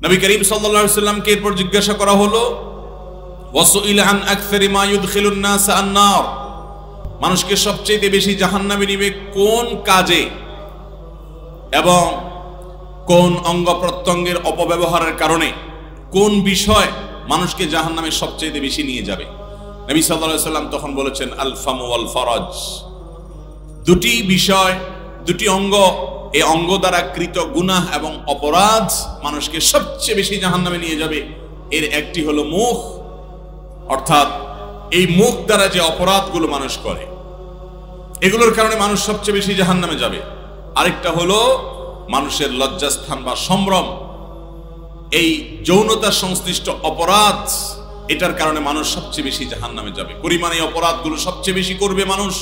নবী করিম সাল্লাল্লাহু আলাইহি ওয়াসাল্লামকে এরপর জিজ্ঞাসা করা হলো ওয়াসুইলা আন আকসারি মা ইউদখিলুন নাস আন-নার, মানুষকে সবচেয়ে বেশি জাহান্নামে নিবে কোন কাজে এবং কোন অঙ্গ প্রত্যঙ্গের অপব্যবহারের কারণে, কোন বিষয় মানুষকে জাহান্নামে সবচেয়ে বেশি নিয়ে যাবে। নবী সাল্লাল্লাহু আলাইহি ওয়াসাল্লাম তখন বলেছেন আল ফামু ওয়াল ফারাজ, দুটি বিষয়, দুটি অঙ্গ, এই অঙ্গ দ্বারা কৃত গুনাহ এবং অপরাধ মানুষকে সবচেয়ে বেশি জাহান্নামে নিয়ে যাবে। এর একটি হলো মুখ, অর্থাৎ এই মুখ দ্বারা যে অপরাধগুলো মানুষ করে এগুলোর কারণে মানুষ সবচেয়ে বেশি জাহান্নামে যাবে। আরেকটা হলো মানুষের লজ্জাস্থান বা সম্ভ্রম, এই যৌনতা সংশ্লিষ্ট অপরাধ, এটার কারণে মানুষ সবচেয়ে বেশি জাহান্নামে যাবে। পরিমাণে অপরাধগুলো সবচেয়ে বেশি করবে মানুষ।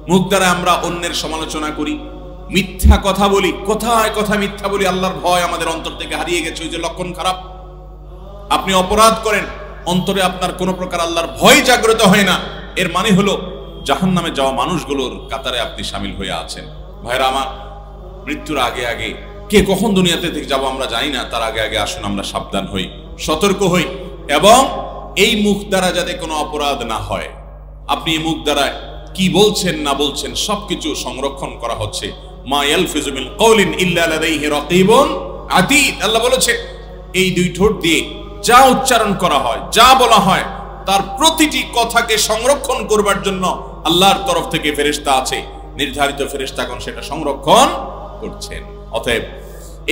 মুখ দ্বারা আমরা অন্যের সমালোচনা করি, মিথ্যা কথা বলি, কথায় কথা মিথ্যা বলি, আল্লাহর ভয় আমাদের অন্তর থেকে হারিয়ে গেছে, ওই যে লক্ষণ খারাপ। আপনি অপরাধ করেন, অন্তরে আপনার কোনো প্রকার আল্লাহর ভয় জাগ্রত হয় না, এর মানে হলো জাহান্নামে যাওয়া মানুষগুলোর কাতারে আপনি শামিল হয়ে আছেন। ভাইরা আমার, মৃত্যুর আগে আগে কে কখন দুনিয়াতে থেকে যাবো আমরা জানি না, তার আগে আগে আসুন আমরা সাবধান হই, সতর্ক হই, এবং এই মুখ দ্বারা যাতে কোনো অপরাধ না হয়। আপনি এই মুখ দ্বারা কি বলছেন না বলছেন সবকিছু সংরক্ষণ করা হচ্ছে। মা ইয়ালফিজু মিন কওলিন ইল্লা লাদাইহি রাকিবুন আতীদ, আল্লাহ বলেছে এই দুই ঠোঁট দিয়ে যা উচ্চারণ করা হয়, যা বলা হয়, তার প্রতিটি কথাকে সংরক্ষণ করবার জন্য আল্লাহর তরফ থেকে ফেরেশতা আছে, নির্ধারিত ফেরেশতাগণ সেটা সংরক্ষণ করছেন। অতএব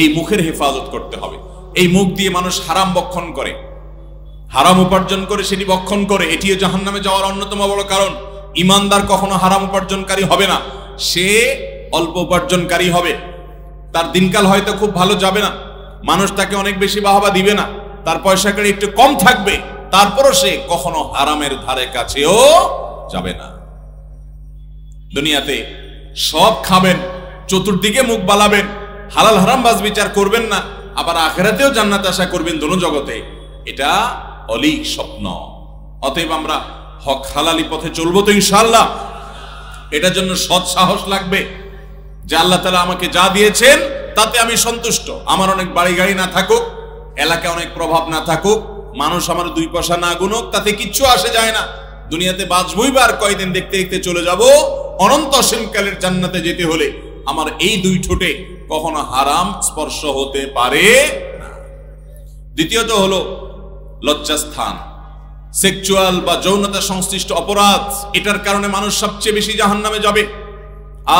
এই মুখের হেফাজত করতে হবে। এই মুখ দিয়ে মানুষ হারাম বক্ষণ করে, হারাম উপার্জন করে সেটি বক্ষণ করে, এটিও জাহান্নামে যাওয়ার অন্যতম বড় কারণ। ইমানদার কখনো হারাম উপার্জনকারী হবে না, সে অল্প উপার্জনকারী হবে। তার দিনকাল হয়তো খুব ভালো যাবে না, মানুষ তাকে অনেক বেশি বাহবা দিবে না, তার পয়সা কড়ি একটু কম থাকবে, তারপরও সে কখনো হারামের ধারে কাছেও যাবে না। দুনিয়াতে সব খাবেন, চতুর্দিকে মুখ বালাবেন, হালাল হারাম বাজ বিচার করবেন না, আবার আখিরাতেও জান্নাত আশা করবেন দোনো জগতে, এটা অলীক স্বপ্ন। অতএব আমরা হক হালালি পথে চলবো তো ইনশাআল্লাহ। এটার জন্য সৎ সাহস লাগবে যে আল্লাহ তাআলা আমাকে যা দিয়েছেন তাতে আমি সন্তুষ্ট। আমার অনেক বাড়ি গাড়ি না থাকুক, এলাকায় অনেক প্রভাব না থাকুক, মানুষ আমার দুই পয়সা না গুনুক, তাতে কিচ্ছু আসে যায় না। দুনিয়াতে বাঁচবই বা আর কয়দিন, দেখতে দেখতে চলে যাব। অনন্ত অসীমকালের জান্নাতে যেতে হলে আমার এই দুই ঠোঁটে কখনো হারাম স্পর্শ হতে পারে না। দ্বিতীয়ত হলো লজ্জাস্থান, সেক্সুয়াল বা যৌনতা সংশ্লিষ্ট অপরাধ, এটার কারণে মানুষ সবচেয়ে বেশি জাহান্নামে যাবে।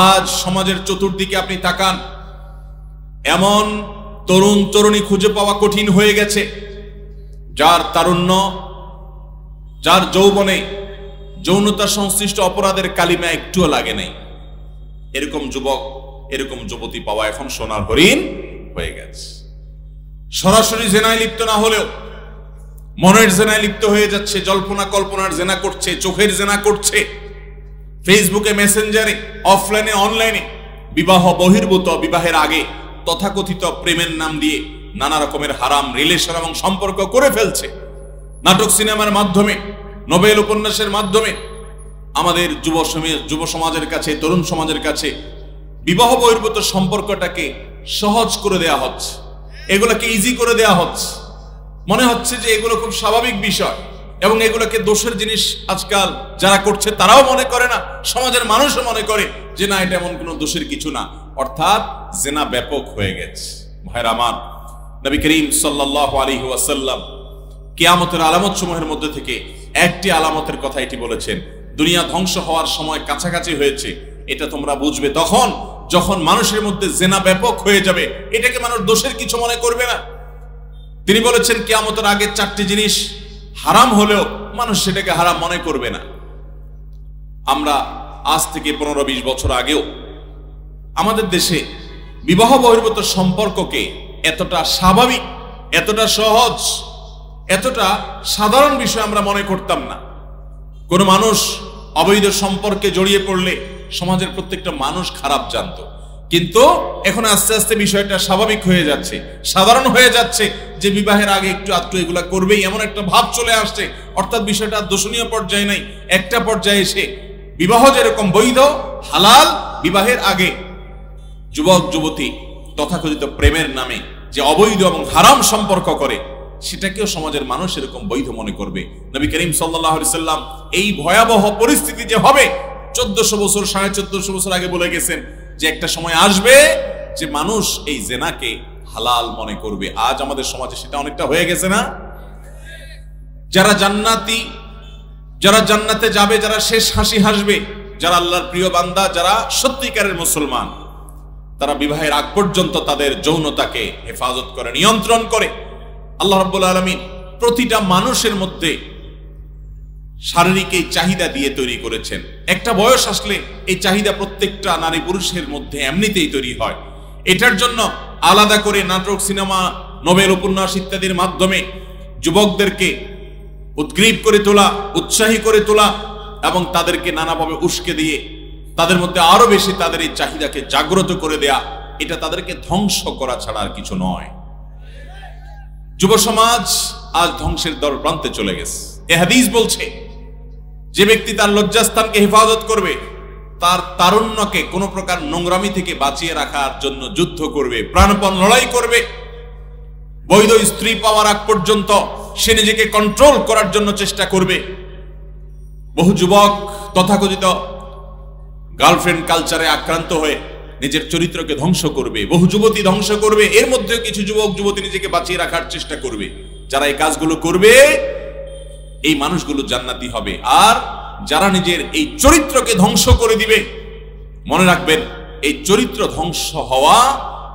আজ সমাজের চতুর্দিকে আপনি তাকান, এমন তরুণ তরুণী খুঁজে পাওয়া কঠিন হয়ে গেছে যার তারুণ্য, যার যৌবনে যৌনতা সংশ্লিষ্ট অপরাধের কালিমা একটুও লাগে নাই। এরকম যুবক, এরকম যুবতী পাওয়া এখন সোনার হরিণ হয়ে গেছে। সরাসরি জেনায় লিপ্ত না হলেও মনের জেনায় লিপ্ত হয়ে যাচ্ছে, জল্পনা কল্পনার জেনা করছে, চোখের জেনা করছে, ফেসবুকে, মেসেঞ্জারে, অফলাইনে, অনলাইনে, বিবাহ বহির্ভূত, বিবাহের আগে তথাকথিত প্রেমের নাম দিয়ে নানা রকমের হারাম রিলেশন এবং সম্পর্ক করে ফেলছে। নাটক সিনেমার মাধ্যমে, নোবেল উপন্যাসের মাধ্যমে আমাদের যুব সমাজের কাছে, তরুণ সমাজের কাছে বিবাহ বহির্ভূত সম্পর্কটাকে সহজ করে দেয়া হচ্ছে, এগুলোকে ইজি করে দেয়া হচ্ছে। মনে হচ্ছে যে এগুলো খুব স্বাভাবিক বিষয় এবং এগুলোকে দোষের জিনিস আজকাল যারা করছে তারাও মনে করে না, সমাজের মানুষও মনে করে যে না, এটা এমন কোনো দোষের কিছু না। অর্থাৎ জেনা ব্যাপক হয়ে গেছে। ভাইরা আমার, নবী করিম সাল্লাল্লাহু আলাইহি ওয়াসাল্লাম কিয়ামতের আলামত সমূহের মধ্যে থেকে একটি আলামতের কথা এটি বলেছেন, দুনিয়া ধ্বংস হওয়ার সময় কাছাকাছি হয়েছে। এটা তোমরা বুঝবে তখন যখন মানুষের মধ্যে জেনা ব্যাপক হয়ে যাবে, এটাকে মানুষ দোষের কিছু মনে করবে না। তিনি বলেছেন কিয়ামতের আগে চারটি জিনিস হারাম হলেও মানুষ সেটাকে হারাম মনে করবে না। আমরা আজ থেকে 15-20 বছর আগেও আমাদের দেশে বিবাহ বহির্ভূত সম্পর্ককে এতটা স্বাভাবিক, এতটা সহজ, এতটা সাধারণ বিষয় আমরা মনে করতাম না। কোনো মানুষ অবৈধ সম্পর্কে জড়িয়ে পড়লে সমাজের প্রত্যেকটা মানুষ খারাপ জানতো, কিন্তু এখন আস্তে আস্তে বিষয়টা স্বাভাবিক হয়ে যাচ্ছে, সাধারণ হয়ে যাচ্ছে যে বিবাহের আগে একটু আধটু এগুলা করবেই, এমন একটা ভাব চলে আসছে। অর্থাৎ বিষয়টা দোষণীয় পর্যায়ে নাই, একটা পর্যায়ে এসে বিবাহ যেরকম বৈধ হালাল, বিবাহের আগে যুবক যুবতী তথাকথিত প্রেমের নামে যে অবৈধ এবং হারাম সম্পর্ক করে, সেটাকেও সমাজের মানুষ এরকম বৈধ মনে করবে। নবী করিম সাল্লাল্লাহু আলাইহি সাল্লাম এই ভয়াবহ পরিস্থিতি যে হবে 1400 বছর 1450 বছর আগে বলে গেছেন যে একটা সময় আসবে যে মানুষ এই জেনাকে হালাল মনে করবে। আজ আমাদের সমাজে সেটা অনেকটা হয়ে গেছে না? যারা জান্নাতি, যারা জান্নাতে যাবে, যারা শেষ হাসি হাসবে, যারা আল্লাহর প্রিয় বান্দা, যারা সত্যিকারের মুসলমান, তারা বিবাহের আগ পর্যন্ত তাদের যৌনতাকে হেফাজত করে, নিয়ন্ত্রণ করে। আল্লাহ রাব্বুল আলামিন প্রতিটা মানুষের মধ্যে শারীরিক এই চাহিদা দিয়ে তৈরি করেছেন। একটা বয়স আসলে এই চাহিদা প্রত্যেকটা নারী পুরুষের মধ্যে এমনিতেই তৈরি হয়। এটার জন্য আলাদা করে নাটক, সিনেমা, নোবেল, উপন্যাস ইত্যাদির মাধ্যমে যুবকদেরকে উদ্গ্রীব করে তোলা, উৎসাহী করে তোলা এবং তাদেরকে নানাভাবে উস্কে দিয়ে তাদের মধ্যে আরো বেশি তাদের এই চাহিদাকে জাগ্রত করে দেয়া, এটা তাদেরকে ধ্বংস করা ছাড়া আর কিছু নয়। যুব সমাজ আজ ধ্বংসের দ্বার প্রান্তে চলে গেছে। এ হাদিস বলছে যে ব্যক্তি তার লজ্জাস্থানকে হেফাজত করবে, তার তারুণ্যকে কোন প্রকার নোংরামি থেকে বাঁচিয়ে রাখার জন্য যুদ্ধ করবে, প্রাণপণ লড়াই করবে, বৈধ স্ত্রী পাওয়ার আগ পর্যন্ত সে নিজেকে কন্ট্রোল করার জন্য চেষ্টা করবে। বহু যুবক তথাকথিত গার্লফ্রেন্ড কালচারে আক্রান্ত হয়ে নিজের চরিত্রকে ধ্বংস করবে, বহু যুবতী ধ্বংস করবে। এর মধ্যেও কিছু যুবক যুবতী নিজেকে বাঁচিয়ে রাখার চেষ্টা করবে। যারা এই কাজগুলো করবে এই মানুষগুলো জান্নাতি হবে। আর যারা নিজের এই চরিত্রকে ধ্বংস করে দিবে, মনে রাখবেন এই চরিত্র ধ্বংস হওয়া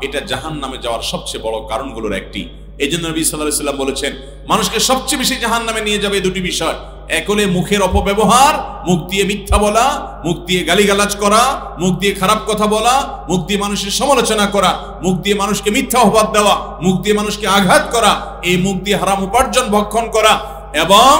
এটা জাহান্নামে যাওয়ার সবচেয়ে বড় কারণগুলোর একটি। এই জন্য নবী সাল্লাল্লাহু আলাইহি ওয়াসাল্লাম বলেছেন মানুষকে সবচেয়ে বেশি জাহান্নামে নিয়ে যাবে দুটি বিষয়। এক হলে মুখের অপব্যবহার, মুখ দিয়ে মিথ্যা বলা, মুখ দিয়ে গালিগালাজ করা, মুখ দিয়ে খারাপ কথা বলা, মুখ দিয়ে মানুষের সমালোচনা করা, মুখ দিয়ে মানুষকে মিথ্যা অপবাদ দেওয়া, মুখ দিয়ে মানুষকে আঘাত করা, এই মুখ দিয়ে হারাম উপার্জন ভক্ষণ করা এবং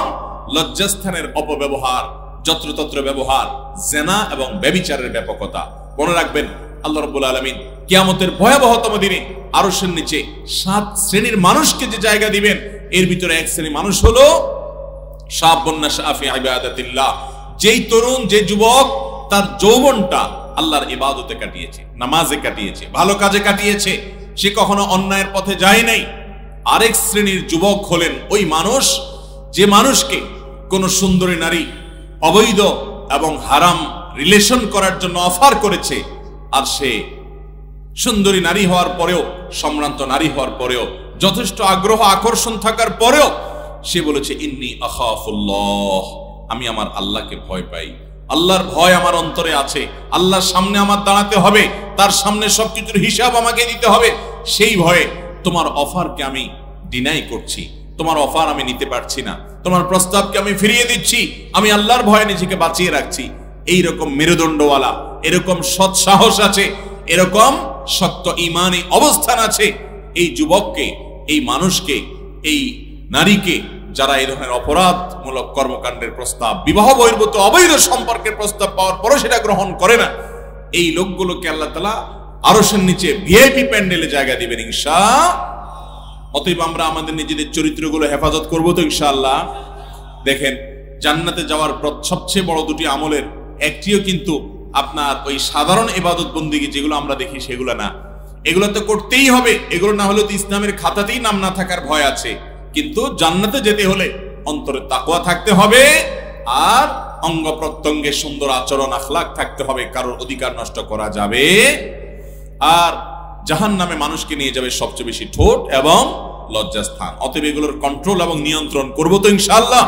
লজ্জাস্থানের অপব্যবহার, যত্রতত্র ব্যবহার, জেনা এবং ব্যভিচারের ব্যাপকতা। মনে রাখবেন আল্লাহ রাব্বুল আলামিন কিয়ামতের ভয়াবহতম দিনে আরশের নিচে 7 শ্রেণীর মানুষকে যে জায়গা দিবেন, এর ভিতরে এক শ্রেণী মানুষ হলো শাবুন নাশা ফি ইবাদাতিল্লাহ, যেই তরুণ, যে যুবক তার যৌবনটা আল্লাহর ইবাদতে কাটিয়েছে, নামাজে কাটিয়েছে, ভালো কাজে কাটিয়েছে, সে কখনো অন্যায়ের পথে যায় নাই। আরেক শ্রেণীর যুবক হলেন ওই মানুষ যে মানুষকে কোন সুন্দরী নারী অবৈধ এবং হারাম রিলেশন করার জন্য অফার করেছে, আর সে সুন্দরী নারী হওয়ার পরেও, সম্ভ্রান্ত নারী হওয়ার পরেও, যথেষ্ট আগ্রহ আকর্ষণ থাকার পরেও সে বলেছে ইন্নী আখাফুল্লাহ, আমি আমার আল্লাহকে ভয় পাই, আল্লাহর ভয় আমার অন্তরে আছে, আল্লাহর সামনে আমার দাঁড়াতে হবে, তার সামনে সবকিছুর হিসাব আমাকে দিতে হবে। সেই ভয়ে তোমার অফারকে আমি ডিনাই করছি, তোমার অফার আমি নিতে পারছি না, তোমার প্রস্তাবকে আমি ফিরিয়ে দিচ্ছি, আমি আল্লাহর ভয়ে নিজেকে বাঁচিয়ে রাখছি। এইরকম মেরুদণ্ডওয়ালা, এরকম সৎ সাহস আছে, এরকম শক্ত ঈমানী অবস্থান আছে এই যুবককে, এই মানুষকে, এই নারীকে, যারা এই ধরনের অপরাধমূলক কর্মকাণ্ডের প্রস্তাব, বিবাহ বহির্ভূত অবৈধ সম্পর্কের প্রস্তাব পাওয়ার পরও সেটা গ্রহণ করে না, এই লোকগুলোকে আল্লাহ তাআলা আরশের নিচে ভিআইপি প্যান্ডেলে জায়গা দিবেন ইনশাআল্লাহ। অতএব আমরা আমাদের নিজেদের চরিত্রগুলো হেফাজত করবো তো ইনশাআল্লাহ। দেখেন, জান্নাতে যাওয়ার সবচেয়ে বড় দুটি আমলের একটিও কিন্তু আপনার ওই সাধারণ ইবাদত বন্দেগী যেগুলো আমরা দেখি সেগুলো না, এগুলো তো করতেই হবে, এগুলো না হলে তো ইসলামের খাতাতেই নাম না থাকার ভয় আছে। কিন্তু জান্নাতে যেতে হলে অন্তরে তাকওয়া থাকতে হবে আর অঙ্গ প্রত্যঙ্গে সুন্দর আচরণ আখলাক থাকতে হবে, কারোর অধিকার নষ্ট করা যাবে। আর জাহান্নামে মানুষকে নিয়ে যাবে সবচেয়ে বেশি ঠোঁট এবং লজ্জাস্থান। অতএব এগুলোর কন্ট্রোল এবং নিয়ন্ত্রণ করবো তো ইনশাআল্লাহ।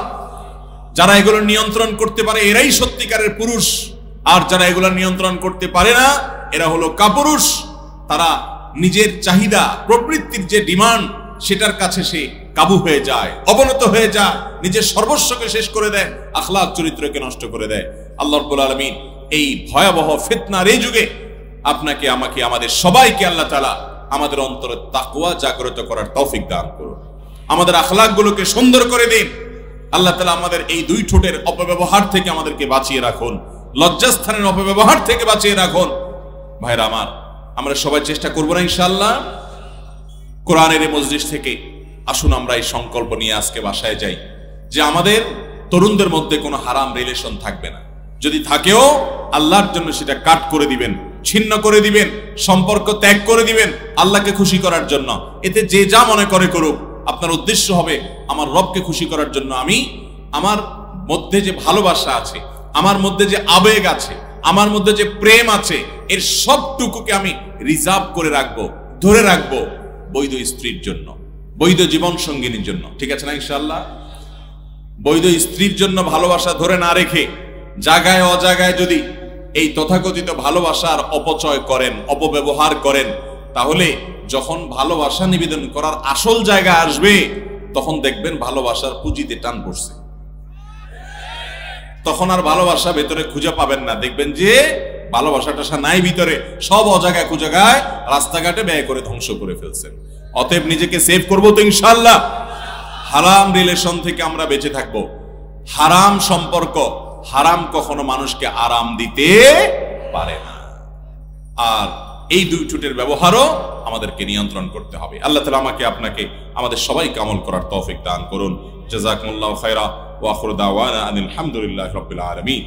যারা এগুলো নিয়ন্ত্রণ করতে পারে এরাই সত্যিকারের পুরুষ, আর যারা এগুলো নিয়ন্ত্রণ করতে পারে না এরা হলো কাপুরুষ। তারা নিজের চাহিদা, প্রবৃত্তির যে ডিমান্ড, সেটার কাছে সে কাবু হয়ে যায়, অবনত হয়ে যায়, নিজের সর্বস্বকে শেষ করে দেয়, আখলাক চরিত্রকে নষ্ট করে দেয়। আল্লাহ রাব্বুল আলামিন এই ভয়াবহ ফিতনার এই যুগে আপনাকে, আমাকে, আমাদের সবাইকে আল্লাহ তাআলা আমাদের অন্তরে তাকওয়া জাগ্রত করার তৌফিক দান করুন, আমাদের আখলাকগুলোকে সুন্দর করে দিন। আল্লাহ তাআলা আমাদের এই দুই ঠোঁটের অপব্যবহার থেকে আমাদেরকে বাঁচিয়ে রাখুন, লজ্জাস্থানের অপব্যবহার থেকে বাঁচিয়ে রাখুন। ভাইরা আমার, আমরা সবাই চেষ্টা করবো না ইনশাআল্লাহ? কোরআনের এই মজলিস থেকে আসুন আমরা এই সংকল্প নিয়ে আজকে বাসায় যাই যে আমাদের তরুণদের মধ্যে কোনো হারাম রিলেশন থাকবে না, যদি থাকেও আল্লাহর জন্য সেটা কাট করে দিবেন, ছিন্ন করে দিবেন, সম্পর্ক ত্যাগ করে দিবেন আল্লাহকে খুশি করার জন্য। এতে যে যা মনে করে করুক, আপনার উদ্দেশ্য হবে আমার রবকে খুশি করার জন্য আমি আমার মধ্যে যে ভালোবাসা আছে, আমার মধ্যে যে আবেগ আছে, আমার মধ্যে যে প্রেম আছে, এর সবটুকুকে আমি রিজার্ভ করে রাখবো, ধরে রাখবো বৈধ স্ত্রীর জন্য, বৈধ জীবন সঙ্গিনীর জন্য। ঠিক আছে না ইনশাআল্লাহ? বৈধ স্ত্রীর জন্য ভালোবাসা ধরে না রেখে জায়গায় অজায়গায় যদি এই তথাকথিত ভালোবাসার অপচয় করেন, অপব্যবহার করেন, তাহলে যখন ভালোবাসা নিবেদন করার আসল জায়গা আসবে তখন দেখবেন ভালোবাসার পুঁজিতে টান পড়ছে। তখন আর ভালোবাসা ভেতরে খুঁজে পাবেন না, দেখবেন যে ভালোবাসাটা নাই ভিতরে, সব অজায়গায় কুজায়গায় রাস্তাঘাটে ব্যয় করে ধ্বংস করে ফেলছেন। অতএব নিজেকে সেভ করবো তো ইনশাআল্লাহ। হারাম রিলেশন থেকে আমরা বেঁচে থাকবো। হারাম সম্পর্ক, হারাম কখনো মানুষকে আরাম দিতে পারে না। আর এই দুই ঠোঁটের ব্যবহারও আমাদেরকে নিয়ন্ত্রণ করতে হবে। আল্লাহ তাআলা আমাকে আপনাকে আমাদের সবাইকে আমল করার তৌফিক দান করুন। জাযাকুমুল্লাহু খায়রা ওয়া আখিরু দাওয়ানা আনিল হামদুলিল্লাহি রাব্বিল আলামিন।